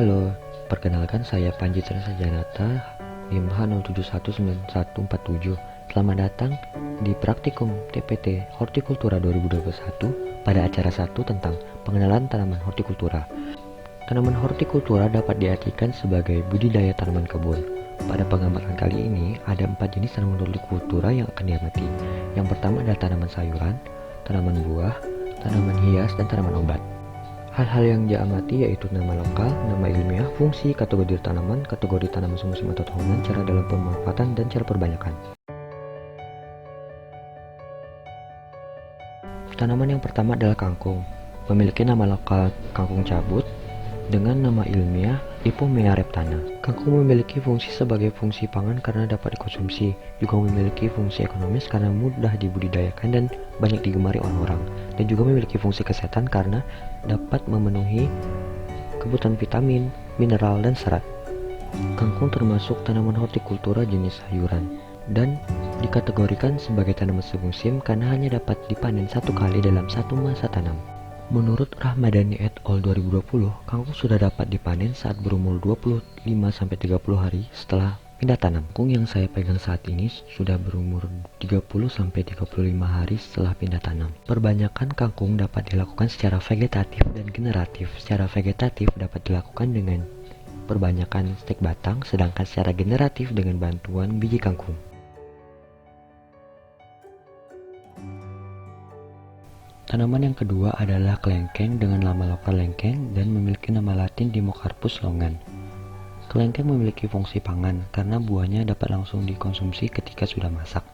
Halo, perkenalkan saya Panji Janata, NIM H071947. Selamat datang di Praktikum TPT Hortikultura 2021 pada acara 1 tentang pengenalan tanaman hortikultura. Tanaman hortikultura dapat diartikan sebagai budidaya tanaman kebun. Pada pengamatan kali ini, ada 4 jenis tanaman hortikultura yang akan diamati. Yang pertama adalah tanaman sayuran, tanaman buah, tanaman hias, dan tanaman obat. Hal-hal yang diamati yaitu nama lokal, nama ilmiah, fungsi, kategori tanaman semusim atau tahunan, cara dalam pemanfaatan, dan cara perbanyakan. Tanaman yang pertama adalah kangkung. Memiliki nama lokal kangkung cabut dengan nama ilmiah Ipomea reptana. Kangkung memiliki fungsi sebagai fungsi pangan karena dapat dikonsumsi, juga memiliki fungsi ekonomis karena mudah dibudidayakan dan banyak digemari orang-orang, dan juga memiliki fungsi kesehatan karena dapat memenuhi kebutuhan vitamin, mineral, dan serat. Kangkung termasuk tanaman hortikultura jenis sayuran dan dikategorikan sebagai tanaman semusim karena hanya dapat dipanen satu kali dalam satu masa tanam. Menurut Rahmadani et al. 2020, kangkung sudah dapat dipanen saat berumur 25-30 hari setelah pindah tanam. Kangkung yang saya pegang saat ini sudah berumur 30-35 hari setelah pindah tanam. Perbanyakan kangkung dapat dilakukan secara vegetatif dan generatif. Secara vegetatif dapat dilakukan dengan perbanyakan stek batang, sedangkan secara generatif dengan bantuan biji kangkung. Tanaman yang kedua adalah kelengkeng dengan nama lokal lengkeng dan memiliki nama latin Democarpus longan. Kelengkeng memiliki fungsi pangan karena buahnya dapat langsung dikonsumsi ketika sudah masak.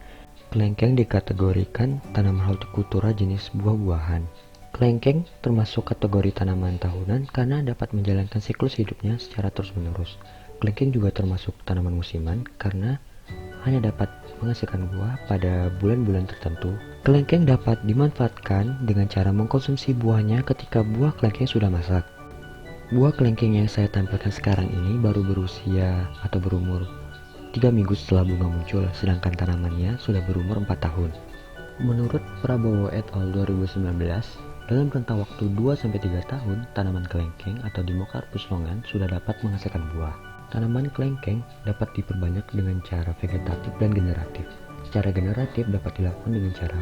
Kelengkeng dikategorikan tanaman hortikultura jenis buah-buahan. Kelengkeng termasuk kategori tanaman tahunan karena dapat menjalankan siklus hidupnya secara terus-menerus. Kelengkeng juga termasuk tanaman musiman karena hanya dapat menghasilkan buah pada bulan-bulan tertentu. Kelengkeng dapat dimanfaatkan dengan cara mengkonsumsi buahnya ketika buah kelengkeng sudah masak. Buah kelengkeng yang saya tampilkan sekarang ini baru berusia atau berumur 3 minggu setelah bunga muncul, sedangkan tanamannya sudah berumur 4 tahun. Menurut Prabowo et al. 2019, dalam rentang waktu 2-3 tahun, tanaman kelengkeng atau Democarpus longan sudah dapat menghasilkan buah. Tanaman kelengkeng dapat diperbanyak dengan cara vegetatif dan generatif. Secara generatif dapat dilakukan dengan cara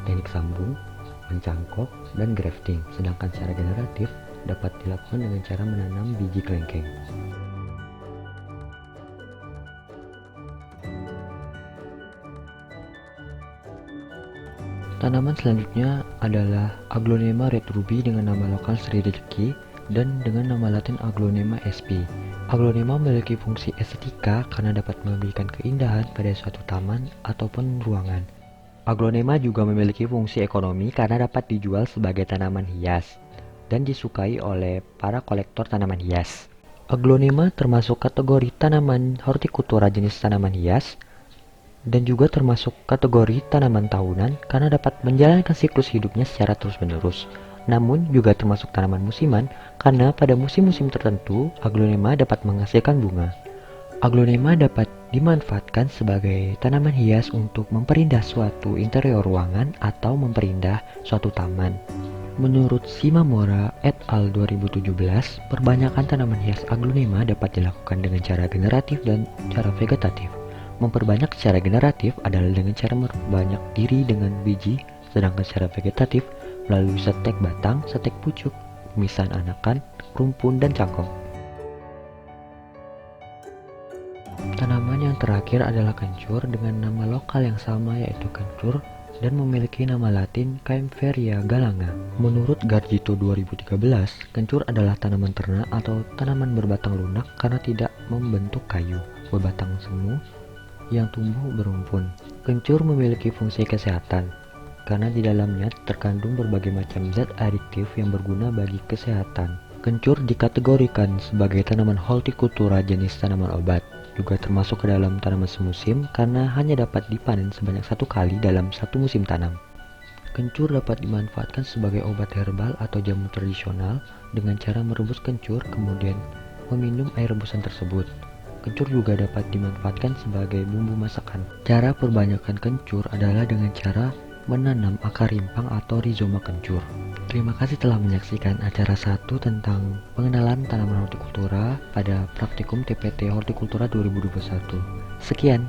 teknik sambung, mencangkok, dan grafting, sedangkan secara generatif dapat dilakukan dengan cara menanam biji kelengkeng. Tanaman selanjutnya adalah Aglonema red ruby dengan nama lokal Sri Rezeki dan dengan nama latin Aglonema sp. Aglonema memiliki fungsi estetika karena dapat memberikan keindahan pada suatu taman ataupun ruangan. Aglonema juga memiliki fungsi ekonomi karena dapat dijual sebagai tanaman hias dan disukai oleh para kolektor tanaman hias. Aglonema termasuk kategori tanaman hortikultura jenis tanaman hias dan juga termasuk kategori tanaman tahunan karena dapat menjalankan siklus hidupnya secara terus-menerus. Namun juga termasuk tanaman musiman karena pada musim-musim tertentu Aglonema dapat menghasilkan bunga. Aglonema dapat dimanfaatkan sebagai tanaman hias untuk memperindah suatu interior ruangan atau memperindah suatu taman. Menurut Shimamura et al. 2017, perbanyakan tanaman hias Aglonema dapat dilakukan dengan cara generatif dan cara vegetatif. Memperbanyak secara generatif adalah dengan cara memperbanyak diri dengan biji, sedangkan secara vegetatif melalui setek batang, setek pucuk, pemisahan anakan, rumpun, dan cangkok. Tanaman yang terakhir adalah kencur dengan nama lokal yang sama yaitu kencur dan memiliki nama latin Kaempferia galanga. Menurut Gargito 2013, kencur adalah tanaman ternak atau tanaman berbatang lunak karena tidak membentuk kayu, berbatang semu yang tumbuh berumpun. Kencur memiliki fungsi kesehatan karena di dalamnya terkandung berbagai macam zat adiktif yang berguna bagi kesehatan. Kencur dikategorikan sebagai tanaman hortikultura jenis tanaman obat, juga termasuk ke dalam tanaman semusim karena hanya dapat dipanen sebanyak satu kali dalam satu musim tanam. Kencur dapat dimanfaatkan sebagai obat herbal atau jamu tradisional dengan cara merebus kencur kemudian meminum air rebusan tersebut. Kencur juga dapat dimanfaatkan sebagai bumbu masakan. Cara perbanyakan kencur adalah dengan cara menanam akar rimpang atau rizoma kencur. Terima kasih telah menyaksikan acara 1 tentang pengenalan tanaman hortikultura pada praktikum TPT Hortikultura 2021. Sekian.